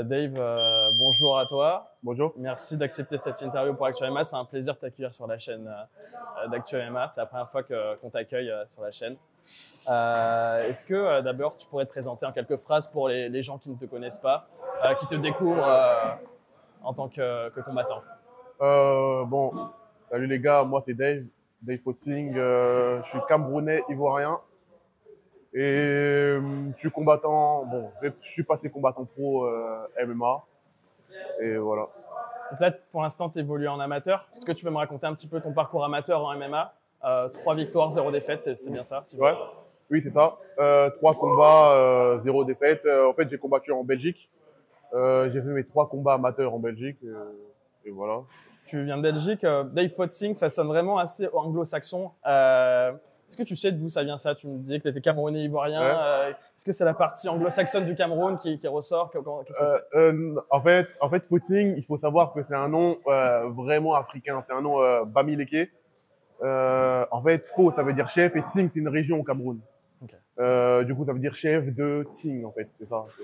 Dave, bonjour à toi. Bonjour. Merci d'accepter cette interview pour Actu MMA. C'est un plaisir de t'accueillir sur la chaîne d'Actu MMA. C'est la première fois qu'on t'accueille sur la chaîne. Est-ce que d'abord tu pourrais te présenter en quelques phrases pour les gens qui ne te connaissent pas, qui te découvrent en tant que combattant? Bon, salut les gars, moi c'est Dave Fotsing. Je suis Camerounais ivoirien et je suis combattant. Bon, je suis passé combattant pro MMA et voilà. Donc là, pour l'instant, tu évolues en amateur. Est-ce que tu peux me raconter un petit peu ton parcours amateur en MMA? 3 victoires, 0 défaite, c'est bien ça? Ouais, oui, c'est ça. 3 combats, 0 défaite. En fait, j'ai combattu en Belgique. J'ai fait mes 3 combats amateurs en Belgique et voilà. Tu viens de Belgique. Dave Fotsing, ça sonne vraiment assez anglo-saxon. Est-ce que tu sais d'où ça vient ça? Tu me disais que tu étais Camerounais ivoirien. Ouais. Est-ce que c'est la partie anglo-saxonne du Cameroun qui ressort? Qu'est-ce que c'est? En fait, Footing, il faut savoir que c'est un nom vraiment africain. C'est un nom Bamileke. En fait, Fo, ça veut dire chef et Ting, c'est une région au Cameroun. Okay. Du coup, ça veut dire chef de Ting, en fait. C'est ça. C'est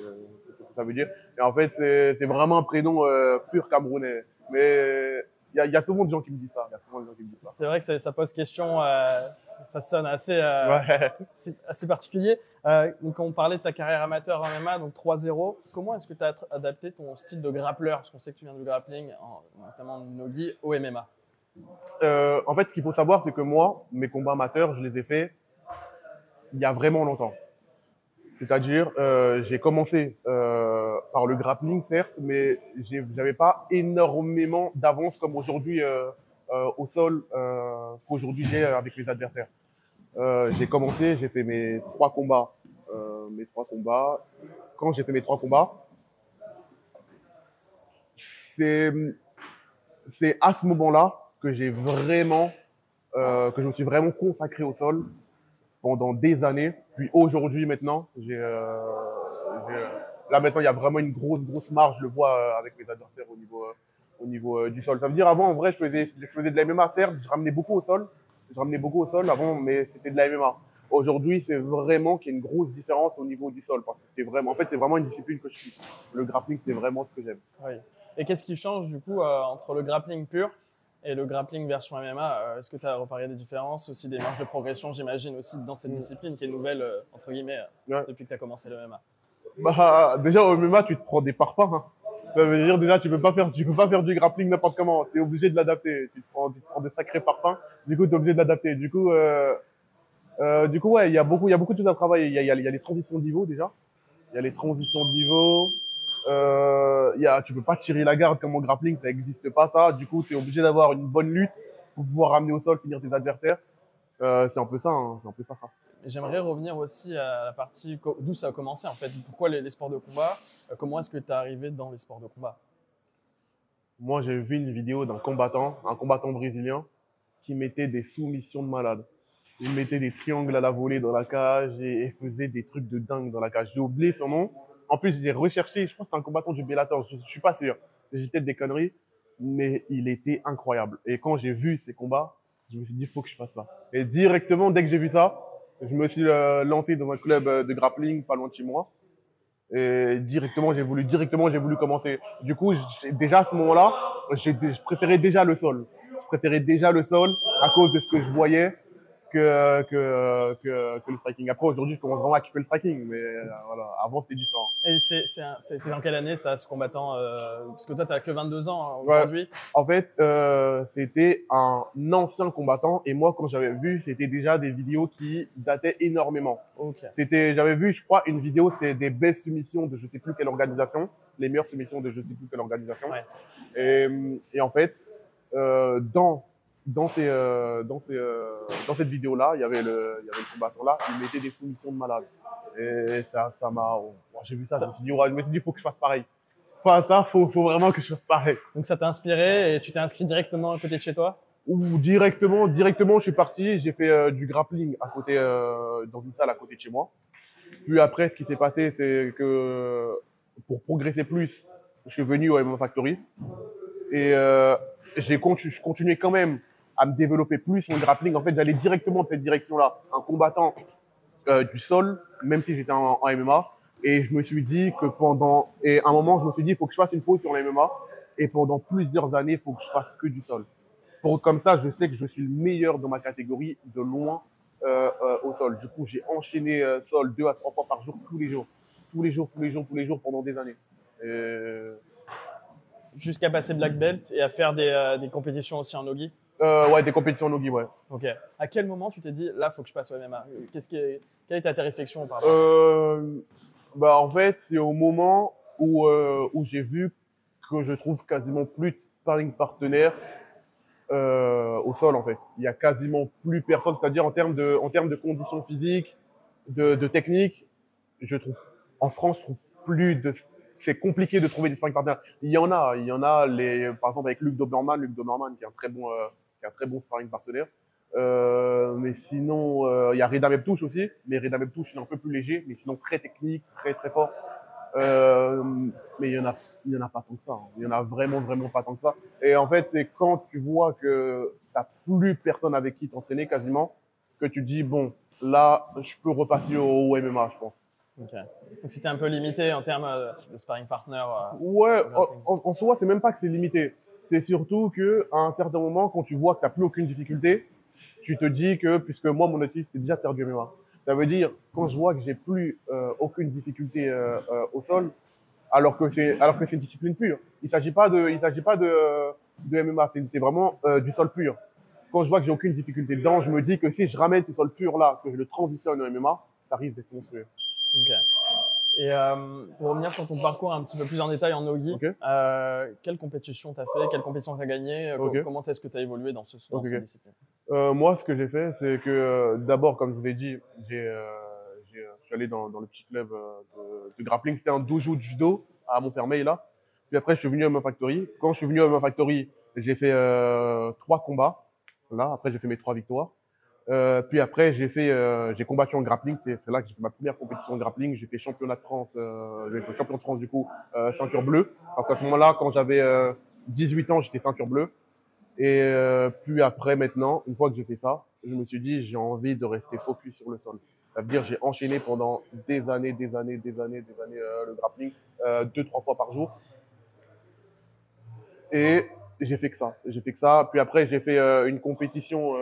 ce que ça veut dire. Et en fait, c'est vraiment un prénom pur camerounais. Mais il y a souvent des gens qui me disent ça. Il y a souvent des gens qui me disent ça. C'est vrai que ça pose question. Ça sonne assez, Ouais. assez particulier. Donc, on parlait de ta carrière amateur en MMA, donc 3-0. Comment est-ce que tu as adapté ton style de grappleur? Parce qu'on sait que tu viens du grappling, notamment de Nogi, au MMA. En fait, ce qu'il faut savoir, c'est que moi, mes combats amateurs, je les ai faits il y a vraiment longtemps. C'est-à-dire, j'ai commencé par le grappling, certes, mais j'avais pas énormément d'avance comme aujourd'hui au sol qu'aujourd'hui j'ai avec les adversaires. J'ai commencé, j'ai fait mes 3 combats. Quand j'ai fait mes 3 combats, c'est à ce moment-là que j'ai vraiment que je me suis vraiment consacré au sol pendant des années. Puis aujourd'hui, maintenant, là maintenant, il y a vraiment une grosse marge. Je le vois avec mes adversaires au niveau du sol. Ça veut dire avant, en vrai, je faisais de la MMA. Certes, je ramenais beaucoup au sol. Je ramenais beaucoup au sol avant, mais c'était de la MMA. Aujourd'hui, c'est vraiment qu'il y a une grosse différence au niveau du sol, parce que c'était vraiment, en fait, c'est vraiment une discipline que je suis. Le grappling, c'est vraiment ce que j'aime. Oui. Et qu'est-ce qui change du coup entre le grappling pur et le grappling version MMA? Est-ce que tu as reparé des différences, aussi des marges de progression, j'imagine, aussi dans cette discipline qui est nouvelle, entre guillemets, Ouais. depuis que tu as commencé le MMA? Bah, déjà, au MMA, tu te prends des parpaings, hein. Ça veut dire, déjà, tu peux pas faire du grappling n'importe comment. Tu es obligé de l'adapter. Tu te prends des sacrés parpaings. Du coup, tu es obligé de l'adapter. Du coup, ouais, il y a beaucoup de choses à travailler. Il y a les transitions de niveau, déjà. Il y a les transitions de niveau. Tu peux pas tirer la garde comme en grappling, ça existe pas, ça. Du coup, tu es obligé d'avoir une bonne lutte pour pouvoir ramener au sol, finir tes adversaires. C'est un peu ça, hein. C'est un peu ça. J'aimerais revenir aussi à la partie d'où ça a commencé en fait. Pourquoi les sports de combat? Comment est-ce que tu es arrivé dans les sports de combat? Moi, j'ai vu une vidéo d'un combattant, un combattant brésilien, qui mettait des soumissions de malade. Il mettait des triangles à la volée dans la cage et faisait des trucs de dingue dans la cage. J'ai oublié son nom. En plus, j'ai recherché, je crois que c'est un combattant du Bellator, je suis pas sûr. J'ai peut-être des conneries, mais il était incroyable. Et quand j'ai vu ses combats, je me suis dit, il faut que je fasse ça. Et directement, dès que j'ai vu ça, je me suis lancé dans un club de grappling pas loin de chez moi. Et directement, j'ai voulu commencer. Du coup, déjà à ce moment-là, je préférais déjà le sol. Je préférais déjà le sol à cause de ce que je voyais que le striking. Après, aujourd'hui, je commence vraiment à kiffer le striking, mais voilà, avant, c'était différent. Et c'est dans quelle année ça, ce combattant? Parce que toi, tu n'as que 22 ans hein, Ouais. aujourd'hui. En fait, c'était un ancien combattant et moi, quand j'avais vu, c'était déjà des vidéos qui dataient énormément. Ok. J'avais vu, je crois, une vidéo, c'était des best soumissions de je sais plus quelle organisation, les meilleures soumissions de je sais plus quelle organisation. Ouais. Et en fait, dans cette vidéo-là, il y avait le combattant là, il mettait des soumissions de malade. Et ça m'a, j'ai vu ça, je me suis dit, ouais, faut que je fasse pareil. Enfin, ça, faut vraiment que je fasse pareil. Donc ça t'a inspiré et tu t'es inscrit directement à côté de chez toi? Ou directement, je suis parti, j'ai fait du grappling à côté, dans une salle à côté de chez moi. Puis après, ce qui s'est passé, c'est que pour progresser plus, je suis venu au MMA Factory et je continuais quand même à me développer plus en grappling. En fait, j'allais directement dans cette direction-là. Un combattant du sol, même si j'étais en MMA, Et je me suis dit que et à un moment, je me suis dit, il faut que je fasse une pause sur les MMA. Et pendant plusieurs années, il faut que je fasse que du sol. Comme ça, je sais que je suis le meilleur dans ma catégorie de loin au sol. Du coup, j'ai enchaîné sol 2 à 3 fois par jour, tous les jours. Tous les jours, tous les jours, tous les jours pendant des années. Jusqu'à passer black belt et à faire des compétitions aussi en nogi. Ouais, des compétitions nogi, ouais. Ok. À quel moment tu t'es dit, là, faut que je passe au MMA? Quelle était ta réflexion par rapport à ça? Bah, en fait, c'est au moment où j'ai vu que je trouve quasiment plus de sparring partenaire au sol, en fait. Il y a quasiment plus personne, c'est-à-dire en termes de conditions physiques, de technique, je trouve, en France, je trouve plus de, c'est compliqué de trouver des sparring partners. Il y en a, par exemple, avec Luc Doberman, qui est qui est un très bon sparring partenaire. Mais sinon, il y a Reda Meptouche aussi, mais Reda Meptouche, il est un peu plus léger, mais sinon très technique, très, très fort. Mais il y en a pas tant que ça. Hein. Il y en a vraiment, vraiment pas tant que ça. Et en fait, c'est quand tu vois que t'as plus personne avec qui t'entraîner quasiment, que tu dis, bon, là, je peux repasser au MMA, je pense. Ok. Donc c'était un peu limité en termes de sparring partner. Ouais, en soi, c'est même pas que c'est limité. C'est surtout que à un certain moment, quand tu vois que t'as plus aucune difficulté, tu te dis que, puisque moi, mon objectif, c'était déjà de faire du MMA. Ça veut dire, quand je vois que j'ai plus aucune difficulté au sol, alors que c'est une discipline pure. Il s'agit pas de MMA, c'est vraiment du sol pur. Quand je vois que j'ai aucune difficulté dedans, je me dis que si je ramène ce sol pur là, que je le transitionne au MMA, ça risque d'être monstrueux. Ok. Et pour revenir sur ton parcours un petit peu plus en détail en nogi, Okay. quelle compétition t'as fait, quelle compétition t'as gagné, Okay. Comment est-ce que t'as évolué dans cette discipline? Moi, ce que j'ai fait, c'est que d'abord, comme je vous l'ai dit, je suis allé dans le petit club de grappling. C'était un dojo de judo à Montfermeil là. Puis après, je suis venu à MMA Factory. Quand je suis venu à MMA Factory, j'ai fait 3 combats. Là, après, j'ai fait mes 3 victoires. Puis après, j'ai combattu en grappling. C'est là que j'ai fait ma première compétition de grappling. J'ai fait championnat de France. J'ai fait champion de France du coup, ceinture bleue. Parce qu'à ce moment-là, quand j'avais 18 ans, j'étais ceinture bleue. Et puis après, maintenant, une fois que j'ai fait ça, je me suis dit, j'ai envie de rester focus sur le sol. Ça veut dire, j'ai enchaîné pendant des années le grappling, 2-3 fois par jour. Et j'ai fait que ça. J'ai fait que ça. Puis après, j'ai fait une compétition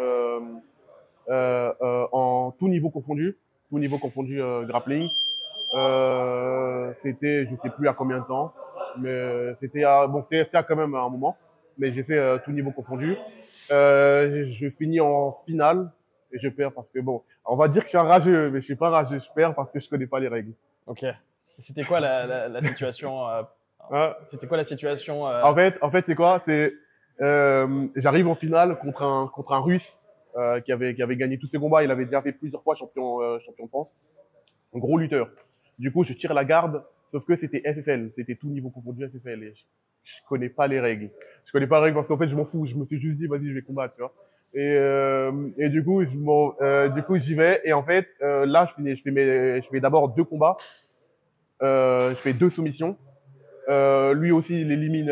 en tout niveau confondu, grappling. C'était, je sais plus à combien de temps, mais c'était quand même à un moment. Mais j'ai fait tout niveau confondu. Je finis en finale et je perds parce que bon, on va dire que je suis un rageux, mais je suis pas rageux, je perds parce que je connais pas les règles. Ok. C'était quoi la situation C'était quoi la situation En fait, c'est quoi? J'arrive en finale contre un Russe qui avait gagné tous ses combats. Il avait déjà fait plusieurs fois champion de France. Un gros lutteur. Du coup, je tire la garde, sauf que c'était FFL, c'était tout niveau confondu FFL. Et je connais pas les règles. Je connais pas les règles parce qu'en fait, je m'en fous. Je me suis juste dit, vas-y, je vais combattre, tu vois. Et du coup, j'y vais. Et en fait, là, je fais d'abord 2 combats. Je fais 2 soumissions. Lui aussi, il élimine,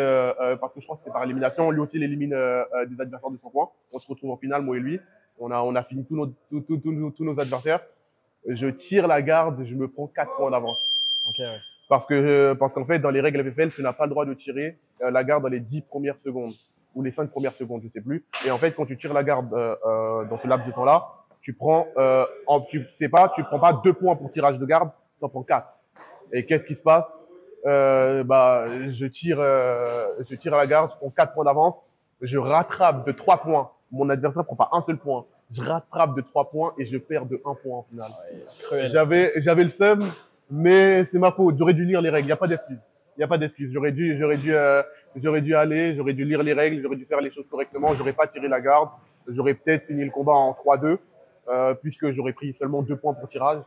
parce que je crois que c'est par élimination. Lui aussi, il élimine des adversaires de son coin. On se retrouve en finale, moi et lui. On a fini tous nos adversaires. Je tire la garde, je me prends 4 points d'avance. Ok, ouais. Parce qu'en fait, dans les règles FFL, tu n'as pas le droit de tirer la garde dans les 10 premières secondes ou les 5 premières secondes, je sais plus. Et en fait, quand tu tires la garde dans ce laps de temps-là, tu prends, tu prends pas 2 points pour tirage de garde, tu en prends 4. Et qu'est-ce qui se passe? Je tire à la garde, je prends 4 points d'avance, je rattrape de 3 points. Mon adversaire prend pas un seul point. Je rattrape de 3 points et je perds de 1 point en finale. Ouais, j'avais le seum, mais c'est ma faute. J'aurais dû lire les règles. Il y a pas d'excuse. Il y a pas d'excuse. J'aurais dû lire les règles, j'aurais dû faire les choses correctement. J'aurais pas tiré la garde. J'aurais peut-être fini le combat en 3-2, puisque j'aurais pris seulement 2 points pour tirage.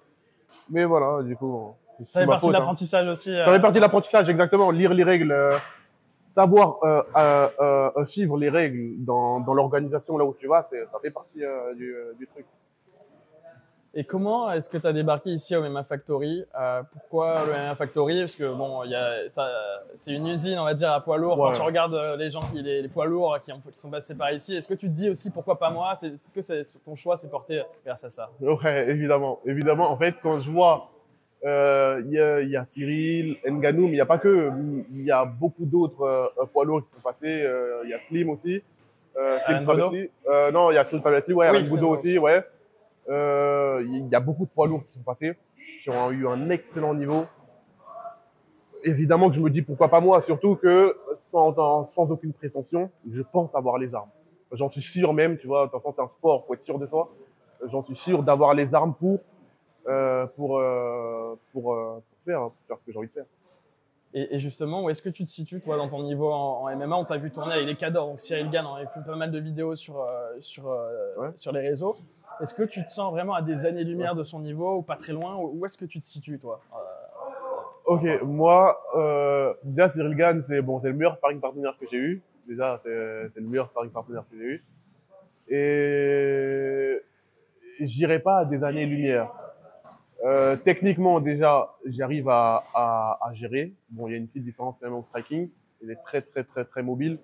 Mais voilà, du coup. Ça fait partie de l'apprentissage aussi. Ça fait partie de l'apprentissage, exactement. Lire les règles, savoir suivre les règles dans l'organisation là où tu vas, ça fait partie du truc. Et comment est-ce que tu as débarqué ici au MMA Factory? Pourquoi le MMA Factory? Parce que bon, c'est une usine, on va dire, à poids lourd. Ouais. Quand tu regardes les poids lourds qui sont passés par ici, est-ce que tu te dis aussi pourquoi pas moi? Est-ce que ton choix s'est porté vers ça? Ouais, évidemment. En fait, quand je vois Il y a Cyril, Ngannou, mais il n'y a pas que. Il y a beaucoup d'autres poids lourds qui sont passés. Il y a Slim aussi. Slim Alain Bodo. Travesti. Non, il y a Slim Travesti, ouais, Oui, Alain Bodo aussi, ouais. Il y a beaucoup de poids lourds qui sont passés, qui ont eu un excellent niveau. Évidemment que je me dis pourquoi pas moi, surtout que sans aucune prétention, je pense avoir les armes. J'en suis sûr même, tu vois, de toute façon c'est un sport, faut être sûr de soi. J'en suis sûr d'avoir les armes pour faire ce que j'ai envie de faire. Et justement, où est-ce que tu te situes, toi, dans ton niveau en MMA? On t'a vu tourner avec les cadors, donc Cyril Gane, on a fait pas mal de vidéos sur les réseaux. Est-ce que tu te sens vraiment à des années-lumière de son niveau ou pas très loin? Où est-ce que tu te situes, toi? Ok, moi, déjà Cyril Gane, c'est le meilleur sparring partenaire que j'ai eu. Déjà, c'est le meilleur sparring partenaire que j'ai eu. Et j'irai pas à des années-lumière. Techniquement, déjà, j'arrive à gérer. Bon, il y a une petite différence quand même au striking. Il est très, très, très, très mobile.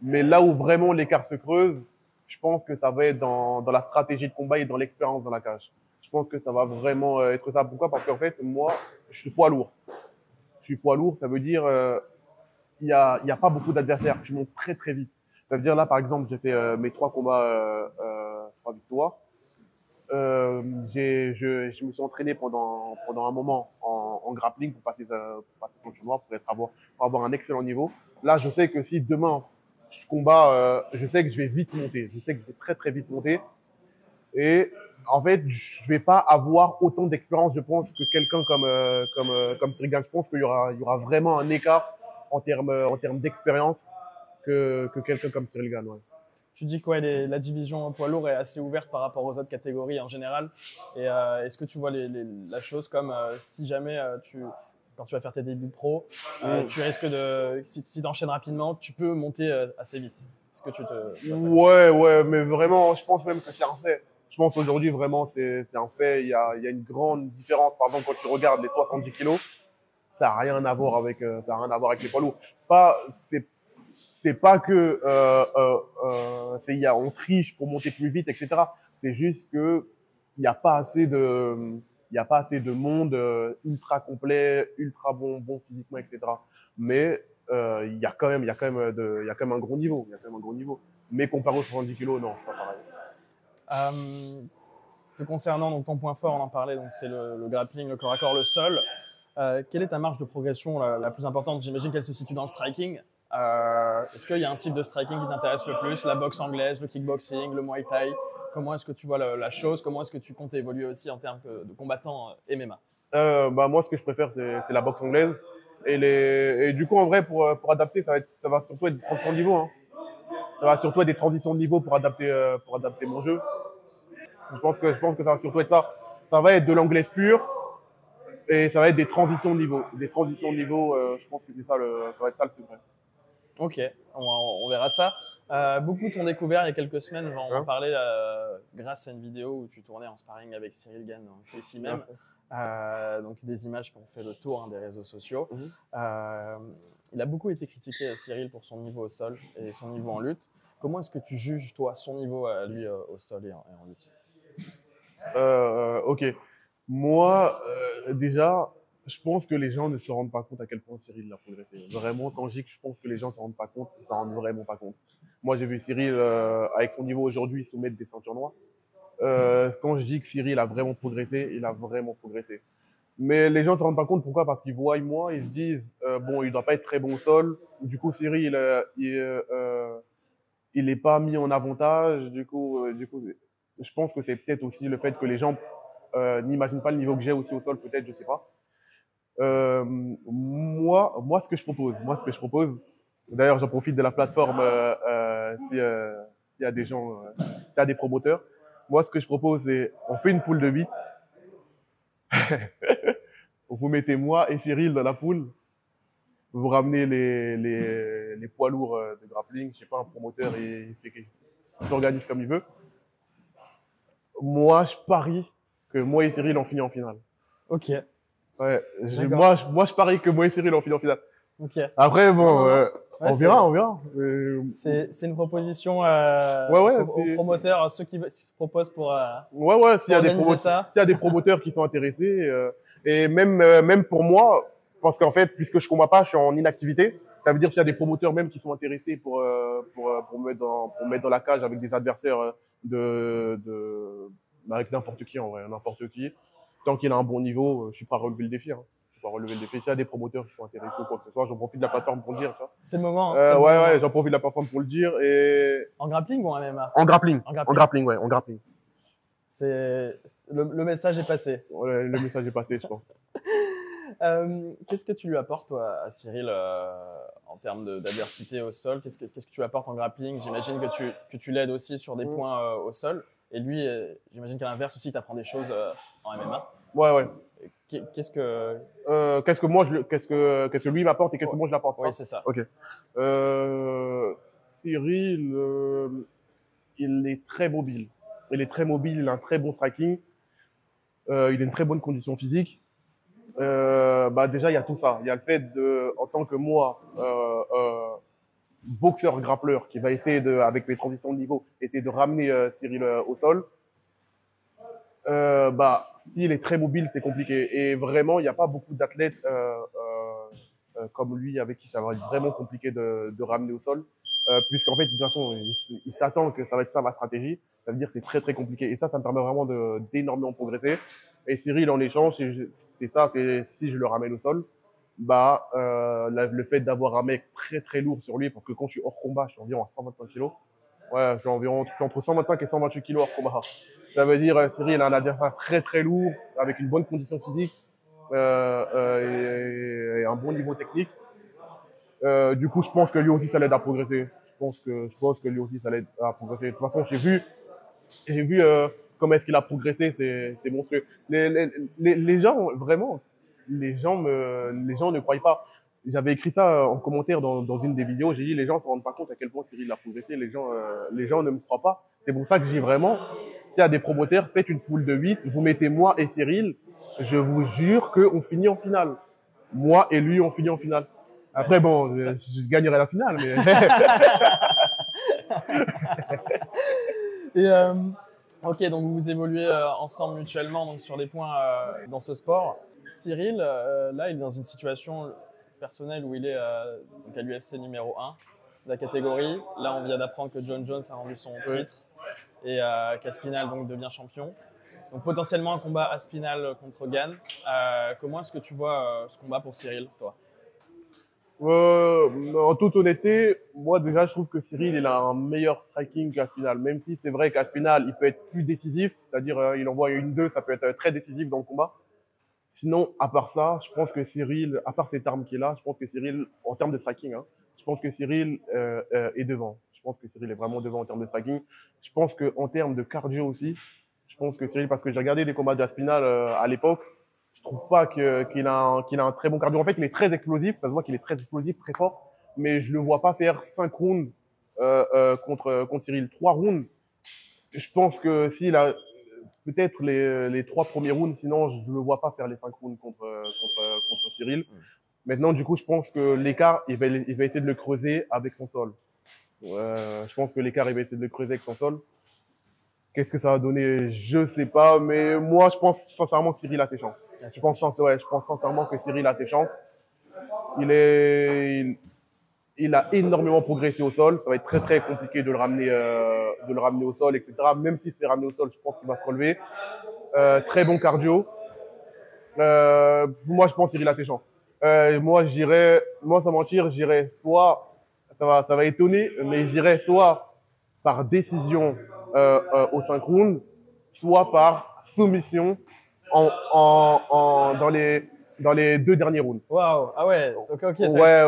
Mais là où vraiment l'écart se creuse, je pense que ça va être dans la stratégie de combat et dans l'expérience dans la cage. Je pense que ça va vraiment être ça. Pourquoi? Parce qu'en fait, moi, je suis poids lourd. Je suis poids lourd, ça veut dire il y a pas beaucoup d'adversaires. Je monte très, très vite. Ça veut dire là, par exemple, j'ai fait mes 3 combats, 3 victoires. Je me suis entraîné pendant un moment en grappling pour passer ceinture noire, pour avoir un excellent niveau. Là, je sais que si demain je combats, je sais que je vais vite monter. Je sais que je vais très très vite monter. Et en fait, je vais pas avoir autant d'expérience, je pense, que quelqu'un comme Cyril Gane. Je pense qu'il y aura vraiment un écart en termes d'expérience que quelqu'un comme Cyril Gane. Ouais. Tu dis que la division poids lourd est assez ouverte par rapport aux autres catégories en général. Et est-ce que tu vois la chose comme si jamais quand tu vas faire tes débuts pro, tu risques si tu enchaînes rapidement, tu peux monter assez vite. Est-ce que tu te... Ouais, mais vraiment, je pense même que c'est un fait. Je pense aujourd'hui vraiment c'est un fait. Il y a une grande différence. Par exemple, quand tu regardes les 70 kilos, ça n'a rien à voir avec les poids lourds. C'est pas que on triche pour monter plus vite, etc. C'est juste que il y a pas assez de monde ultra complet, ultra bon physiquement, etc. Mais il y a quand même un gros niveau. Il y a quand même un gros niveau. Mais comparé aux 70 kilos, non, c'est pas pareil. Te concernant donc ton point fort, on en parlait, donc c'est le grappling, le corps à corps, le sol. Quelle est ta marge de progression la plus importante? J'imagine qu'elle se situe dans le striking. Est-ce qu'il y a un type de striking qui t'intéresse le plus? La boxe anglaise, le kickboxing, le muay thai? Comment est-ce que tu vois la chose? Comment est-ce que tu comptes évoluer aussi en termes de combattant MMA? Moi, ce que je préfère, c'est la boxe anglaise. Et du coup, en vrai, pour adapter, ça va surtout être de prendre son niveau. Hein. Ça va surtout être des transitions de niveau pour adapter mon jeu. Je pense que ça va surtout être ça. Ça va être de l'anglaise pure et ça va être des transitions de niveau. Des transitions de niveau, je pense que ça va être ça le secret. Ok, on verra ça. Beaucoup t'ont découvert il y a quelques semaines, on en parlait grâce à une vidéo où tu tournais en sparring avec Cyril Gane, ici même. Donc des images qui ont fait le tour des réseaux sociaux. Il a beaucoup été critiqué, Cyril, pour son niveau au sol et son niveau en lutte. Comment est-ce que tu juges, toi, son niveau à lui au sol et en lutte? Ok. Moi, déjà, je pense que les gens ne se rendent pas compte à quel point Cyril a progressé. Vraiment, quand je dis que je pense que les gens ne se rendent pas compte, ils ne s'en rendent vraiment pas compte. Moi, j'ai vu Cyril, avec son niveau aujourd'hui, soumettre des ceintures noires. Quand je dis que Cyril a vraiment progressé, il a vraiment progressé. Mais les gens ne se rendent pas compte. Pourquoi? Parce qu'ils voient moi, ils se disent, bon, il doit pas être très bon au sol. Du coup, Cyril, il est pas mis en avantage. Du coup, je pense que c'est peut-être aussi le fait que les gens n'imaginent pas le niveau que j'ai aussi au sol, peut-être, je sais pas. Moi, ce que je propose, d'ailleurs, j'en profite de la plateforme s'il y a des gens, s'il y a des promoteurs. Moi, ce que je propose, c'est on fait une poule de 8. Vous mettez moi et Cyril dans la poule. Vous ramenez les poids lourds de grappling. Je sais pas, un promoteur, il s'organise comme il veut. Moi, je parie que moi et Cyril, on finit en finale. Ok. Ouais, moi, je parie que moi et Cyril, on finit en finale. Ok. Après, bon, on verra. C'est une proposition aux promoteurs, ceux qui se proposent pour s'il y a organiser ça. s'il y a des promoteurs qui sont intéressés, Et même pour moi, parce qu'en fait, puisque je combats pas, je suis en inactivité. Ça veut dire qu'il y a des promoteurs même qui sont intéressés pour me mettre dans la cage avec des adversaires avec n'importe qui en vrai, n'importe qui. Tant qu'il a un bon niveau, je suis pas à relever le défi. Hein. Je suis pas à relever le défi. S'il y a des promoteurs qui sont intéressés ou quoi que ce soit, j'en profite de la plateforme pour le dire. C'est le moment. Ouais, j'en profite de la plateforme pour le dire. Et en grappling ou en MMA? En grappling. En grappling, ouais, en grappling. Le message est passé. Ouais, le message est passé, je pense. Qu'est-ce que tu lui apportes, toi, à Cyril, en termes d'adversité au sol? Qu'est-ce que tu apportes en grappling? J'imagine que tu l'aides aussi sur des points au sol. Et lui, j'imagine qu'à l'inverse aussi, tu apprends des choses en MMA. Ouais. Qu'est-ce que qu'est-ce que lui m'apporte et qu'est-ce que moi je l'apporte? Oui, c'est ça. Ok. Cyril, il est très mobile. Il est très mobile, il a un très bon striking. Il a une très bonne condition physique. Déjà, il y a tout ça. Il y a le fait en tant que moi, boxeur grappleur qui va essayer avec les transitions de niveau, essayer de ramener Cyril au sol. S'il est très mobile, c'est compliqué. Et vraiment, il n'y a pas beaucoup d'athlètes comme lui avec qui ça va être vraiment compliqué de ramener au sol. Puisqu'en fait, de toute façon, il s'attend que ça va être ça ma stratégie. Ça veut dire que c'est très très compliqué. Et ça me permet vraiment d'énormément progresser. Et Cyril, en échange, c'est si je le ramène au sol, le fait d'avoir un mec très très lourd sur lui, parce que quand je suis hors combat, je suis environ à 125 kilos. Ouais, je suis entre 125 et 128 kilos hors combat. Ça veut dire Cyril a un adversaire très très lourd, avec une bonne condition physique et un bon niveau technique. Du coup, je pense que lui aussi, ça l'aide à progresser. Je pense que lui aussi, ça l'aide à progresser. De toute façon, j'ai vu comment est-ce qu'il a progressé, c'est monstrueux. Les gens, vraiment, les gens ne croient pas. J'avais écrit ça en commentaire dans une des vidéos. J'ai dit, les gens ne se rendent pas compte à quel point Cyril a progressé. Les gens ne me croient pas. C'est pour ça que je dis vraiment, s'il y a des promoteurs, faites une poule de 8, vous mettez moi et Cyril, je vous jure qu'on finit en finale. Moi et lui, on finit en finale. Après, bon, je gagnerai la finale, mais... Et ok, donc vous évoluez ensemble mutuellement donc sur des points dans ce sport. Cyril, là, il est dans une situation personnelle où il est donc à l'UFC numéro 1 de la catégorie. Là, on vient d'apprendre que John Jones a rendu son titre et qu'Aspinal donc devient champion. Donc potentiellement un combat Aspinal contre Gane. Comment est-ce que tu vois ce combat pour Cyril, toi? En toute honnêteté, moi déjà je trouve que Cyril il a un meilleur striking qu'Aspinal, même si c'est vrai qu'Aspinal il peut être plus décisif, c'est-à-dire il envoie une 2, ça peut être très décisif dans le combat. Sinon, à part ça, je pense que Cyril, à part cette arme qu'il a, je pense que Cyril, en termes de striking, hein, je pense que Cyril est devant. Je pense que Cyril est vraiment devant en termes de striking. Je pense que en termes de cardio aussi, je pense que Cyril, parce que j'ai regardé des combats d'Aspinal à l'époque, je trouve pas qu'il a un très bon cardio. En fait, il est très explosif. Ça se voit qu'il est très explosif, très fort. Mais je le vois pas faire 5 rounds contre Cyril. 3 rounds. Je pense que s'il a peut-être les 3 premiers rounds, sinon je le vois pas faire les 5 rounds contre Cyril. Maintenant, du coup, je pense que l'écart, il va essayer de le creuser avec son sol. Je pense que l'écart, il va essayer de le creuser avec son sol. Qu'est-ce que ça va donner? Je sais pas, mais moi, je pense sincèrement que Cyril a ses chances. Je pense sincèrement que Cyril a ses chances. Il a énormément progressé au sol. Ça va être très très compliqué de le ramener au sol, etc. Même si c'est ramené au sol, je pense qu'il va se relever. Très bon cardio. Moi, je pense que Cyril a ses chances. Moi, sans mentir, j'irais soit, ça va étonner, mais j'irais soit par décision au 5 rounds, soit par soumission dans les 2 derniers rounds. Waouh, ah ouais, donc ok. Ouais.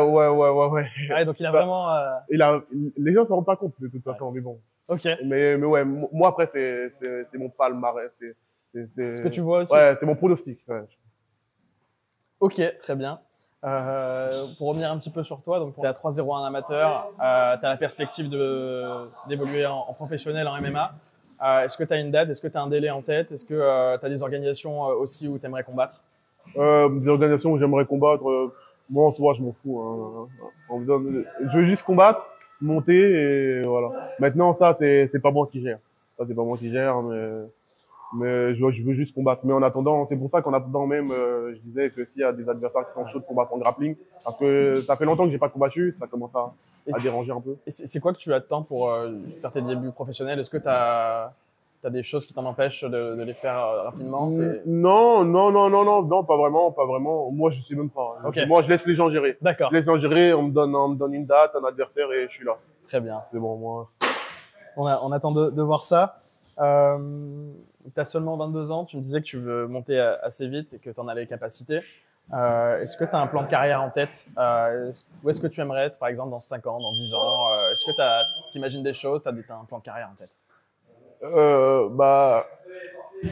Ah, donc il a vraiment. Les gens ne se rendent pas compte de toute façon, mais bon. Ok. Mais ouais, moi après c'est mon palmarès, Ce que tu vois aussi. Ouais, c'est mon pronostic. Ouais. Ok, très bien. Pour revenir un petit peu sur toi, donc tu es à 3-0-1 amateur, tu as la perspective d'évoluer en professionnel en MMA. Est-ce que tu as une date? Est-ce que tu as un délai en tête? Est-ce que tu as des organisations aussi où tu aimerais combattre? Des organisations où j'aimerais combattre, moi en soi je m'en fous. Hein. Je veux juste combattre, monter et voilà. Maintenant ça c'est pas moi qui gère. Ça c'est pas moi qui gère, mais Mais je veux juste combattre. Mais en attendant, c'est pour ça qu'en attendant même, je disais que s'il y a des adversaires qui sont chauds de combattre en grappling, parce que ça fait longtemps que j'ai pas combattu, ça commence à déranger un peu. Et c'est quoi que tu attends pour faire tes débuts professionnels? Est-ce que tu as des choses qui t'en empêchent de les faire rapidement? Non, non, non, non, non, non, pas vraiment, pas vraiment. Moi, je sais même pas. Okay. Moi, je laisse les gens gérer. D'accord. Je laisse les gens gérer, on me donne une date, un adversaire et je suis là. Très bien. C'est bon, moi. On attend de voir ça. Tu as seulement 22 ans, tu me disais que tu veux monter assez vite et que tu en as les capacités. Est-ce que tu as un plan de carrière en tête? Où est-ce que tu aimerais être, par exemple, dans 5 ans, dans 10 ans? Est-ce que tu imagines des choses? Tu as un plan de carrière en tête?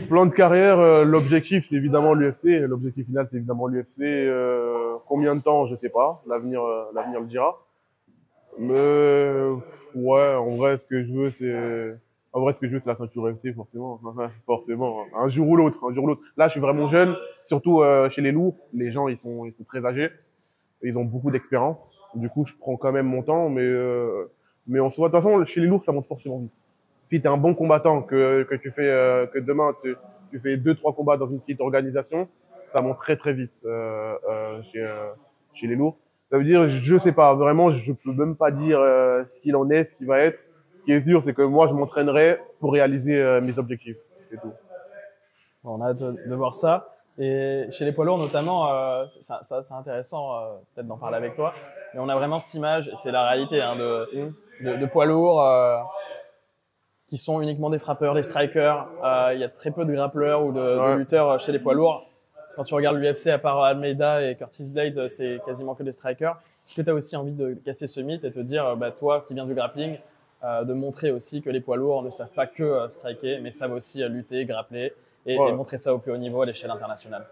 Plan de carrière, l'objectif, c'est évidemment l'UFC. L'objectif final, c'est évidemment l'UFC. Combien de temps, je sais pas. L'avenir le dira. Mais, ouais, en vrai, ce que je veux, c'est la ceinture UFC, forcément. Forcément. Un jour ou l'autre, un jour ou l'autre. Là, je suis vraiment jeune, surtout chez les lourds. Les gens, ils sont très âgés. Ils ont beaucoup d'expérience. Du coup, je prends quand même mon temps, mais en soi, de toute façon, chez les lourds, ça monte forcément vite. Si tu es un bon combattant, que tu fais, que demain, tu fais 2-3 combats dans une petite organisation, ça monte très, très vite, chez les lourds. Ça veut dire, je sais pas, vraiment, je peux même pas dire ce qu'il en est, ce qui va être. Ce qui est sûr, c'est que moi, je m'entraînerai pour réaliser mes objectifs. C'est tout. Bon, on a hâte de voir ça. Et chez les poids lourds, notamment, c'est intéressant peut-être d'en parler avec toi, mais on a vraiment cette image, c'est la réalité, hein, de poids lourds qui sont uniquement des frappeurs, des strikers. Il y a très peu de grappleurs ou de lutteurs chez les poids lourds. Quand tu regardes l'UFC, à part Almeida et Curtis Blades, c'est quasiment que des strikers. Est-ce que tu as aussi envie de casser ce mythe et te dire, toi qui viens du grappling, de montrer aussi que les poids lourds ne savent pas que striker, mais savent aussi lutter, grappler et montrer ça au plus haut niveau à l'échelle internationale?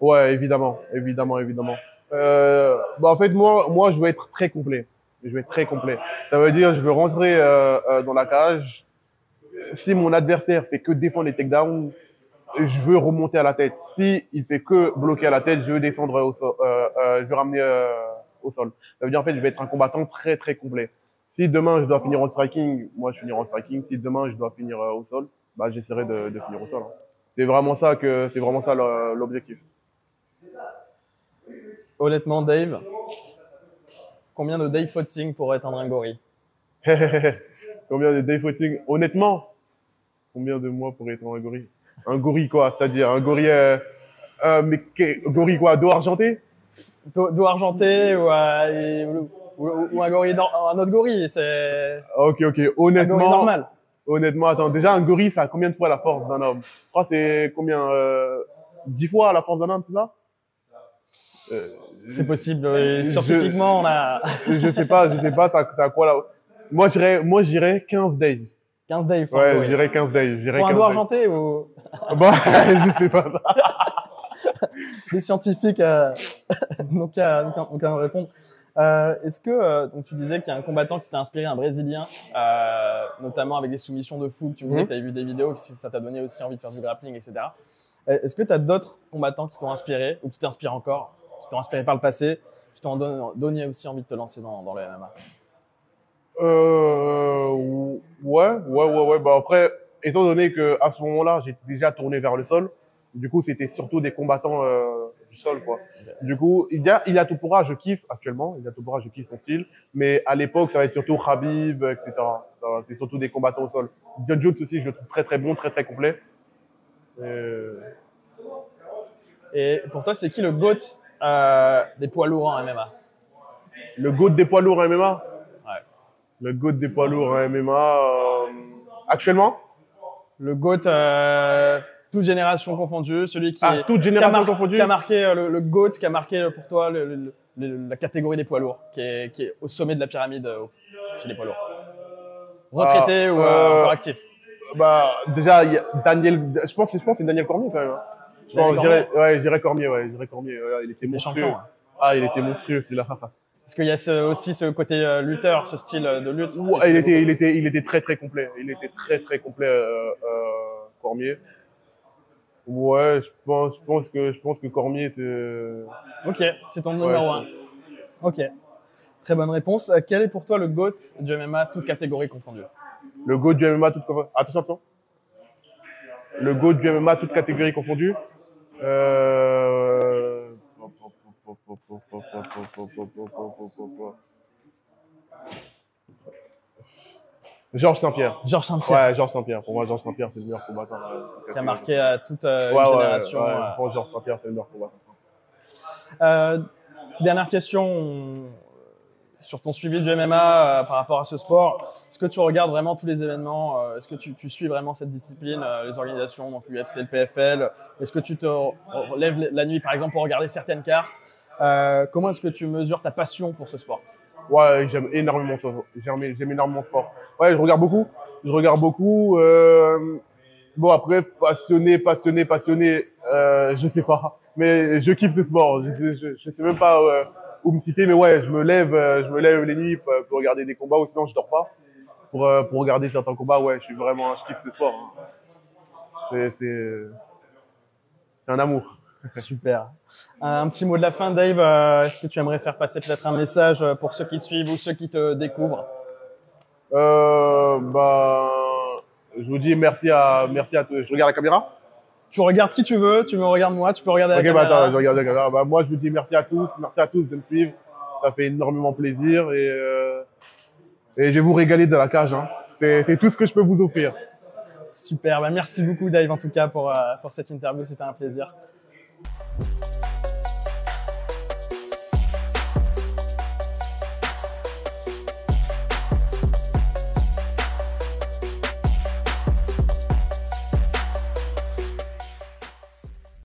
Ouais, évidemment, évidemment, évidemment. En fait, moi, je veux être très complet. Je veux être très complet. Ça veut dire, je veux rentrer dans la cage. Si mon adversaire fait que défendre les takedowns, je veux remonter à la tête. Si il fait que bloquer à la tête, je veux descendre au sol, je veux ramener au sol. Ça veut dire en fait, je vais être un combattant très très complet. Si demain je dois finir en striking, moi je finirai en striking. Si demain je dois finir au sol, j'essaierai de finir au sol. Hein. C'est vraiment ça l'objectif. Honnêtement, Dave, combien de Dave Footing pour éteindre un gorille? Combien de Dave Footing? Honnêtement, combien de mois pour éteindre un gorille? Un gorille quoi? C'est-à-dire un gorille, gorille quoi? Dos argenté? Dos argenté ou un gorille, un autre gorille, c'est. Ok. Honnêtement. Un gorille normal. Honnêtement, attends. Déjà, un gorille, ça a combien de fois la force d'un homme? Je crois que c'est combien, 10 fois la force d'un homme, c'est ça? C'est possible. Scientifiquement, on a. Je sais pas, ça a quoi là? Moi, je dirais 15 days. 15 days. Ouais, je dirais 15 days. Pour un dos argenté ou? Je sais pas ça. Les scientifiques n'ont qu'à nous répondre. Est-ce que donc tu disais qu'il y a un combattant qui t'a inspiré, un Brésilien, notamment avec des soumissions de fou, que tu me disais que tu avais vu des vidéos, que ça t'a donné aussi envie de faire du grappling, etc. Est-ce que tu as d'autres combattants qui t'ont inspiré ou qui t'inspirent encore, qui t'ont inspiré par le passé, qui t'ont donné aussi envie de te lancer dans le MMA? Ouais. Après, étant donné que à ce moment-là, j'étais déjà tourné vers le sol, du coup, c'était surtout des combattants du sol, quoi. Okay. Du coup, Ilia Topuria, je kiffe actuellement. Ilia Topuria, je kiffe son style. Mais à l'époque, ça va être surtout Khabib, etc. C'est surtout des combattants au sol. Jon Jones aussi, je le trouve très très bon, très très complet. Et pour toi, c'est qui le GOAT des poids lourds en MMA? Le GOAT des poids lourds en MMA? Ouais. Le GOAT des poids lourds en MMA, actuellement? Le GOAT, toute génération confondue, celui qui, toute génération confondue, qui a marqué le GOAT, qui a marqué pour toi la catégorie des poids lourds, qui est au sommet de la pyramide chez les poids lourds. Retraité ou encore actif? Déjà, il y a Daniel, je pense que c'est Daniel Cormier quand même. Hein. Je dirais Cormier, il était monstrueux. Champion, hein. Il était monstrueux celui-là. Parce qu'il y a aussi ce côté lutteur, ce style de lutte. Ouais, il était très très complet. Il était très très complet, Cormier. Ouais, je pense que Cormier c'est. Ok, c'est ton numéro 1. Ok, très bonne réponse. Quel est pour toi le GOAT du MMA, toutes catégories confondues? Le GOAT du MMA, toutes confondues. Attention. Le GOAT du MMA, toutes catégories confondues. Georges Saint-Pierre. Georges Saint-Pierre. Ouais, Georges Saint-Pierre. Pour moi, Georges Saint-Pierre, c'est le meilleur combattant. Qui a marqué toute une ouais, génération. Ouais, je pense Georges Saint-Pierre, c'est le meilleur combattant. Dernière question sur ton suivi du MMA par rapport à ce sport. Est-ce que tu regardes vraiment tous les événements? Est-ce que tu suis vraiment cette discipline, les organisations, donc l'UFC, le PFL? Est-ce que tu te relèves la nuit, par exemple, pour regarder certaines cartes? Comment est-ce que tu mesures ta passion pour ce sport? Ouais, j'aime énormément ça. J'aime énormément le sport. Ouais, je regarde beaucoup. Bon, après, passionné, je sais pas. Mais je kiffe ce sport. Je sais même pas où me citer, mais ouais, je me lève les nuits pour regarder des combats, ou sinon je dors pas. Pour regarder certains combats, ouais, je kiffe ce sport. Hein. C'est un amour. Super. Un petit mot de la fin, Dave. Est-ce que tu aimerais faire passer peut-être un message pour ceux qui te suivent ou ceux qui te découvrent? Je vous dis merci à tous. Je regarde la caméra? Tu regardes qui tu veux, tu me regardes moi, tu peux regarder la caméra. Ok, attends, je regarde la caméra. Moi, je vous dis merci à tous de me suivre. Ça fait énormément plaisir et je vais vous régaler de la cage. Hein. C'est tout ce que je peux vous offrir. Super. Merci beaucoup, Dave, en tout cas, pour cette interview. C'était un plaisir.